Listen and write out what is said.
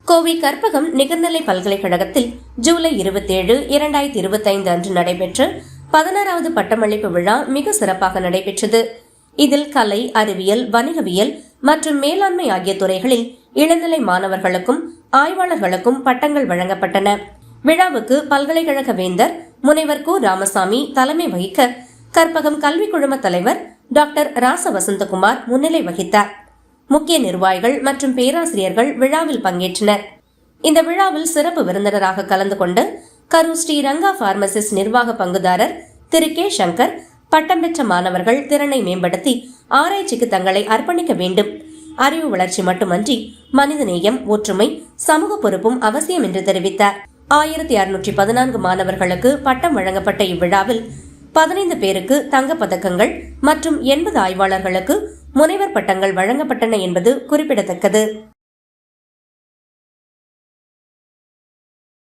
கோவை கற்பகம் நிகர்நிலை பல்கலைக்கழகத்தில் ஜூலை 27, 2025 அன்று நடைபெற்ற 16வது பட்டமளிப்பு விழா மிக சிறப்பாக நடைபெற்றது. இதில் கலை, அறிவியல், வணிகவியல் மற்றும் மேலாண்மை ஆகிய துறைகளில் இளநிலை மாணவர்களுக்கும் ஆய்வாளர்களுக்கும் பட்டங்கள் வழங்கப்பட்டன. விழாவுக்கு பல்கலைக்கழக வேந்தர் முனைவர் கு. ராமசாமி தலைமை வகிக்க, கற்பகம் கல்வி குழும தலைவர் டாக்டர் ராச வசந்தகுமார் முன்னிலை வகித்தார். முக்கிய நிர்வாகிகள் மற்றும் பேராசிரியர்கள் விழாவில் பங்கேற்றனர். இந்த விழாவில் சிறப்பு விருந்தினராக கலந்து கொண்டு கரூர் ஸ்ரீ ரங்கா பார்மசிஸ்ட் நிர்வாக பங்குதாரர் திரு கே. சங்கர், பட்டம் பெற்ற மாணவர்கள் திறனை மேம்படுத்தி ஆராய்ச்சிக்கு தங்களை அர்ப்பணிக்க வேண்டும், அறிவு வளர்ச்சி மட்டுமன்றி மனிதநேயம், ஒற்றுமை, சமூக பொறுப்பும் அவசியம் என்று தெரிவித்தார். 1614 மாணவர்களுக்கு பட்டம் வழங்கப்பட்ட இவ்விழாவில் 15 பேருக்கு தங்கப் பதக்கங்கள் மற்றும் 80 ஆய்வாளர்களுக்கு முனைவர் பட்டங்கள் வழங்கப்பட்டன என்பது குறிப்பிடத்தக்கது.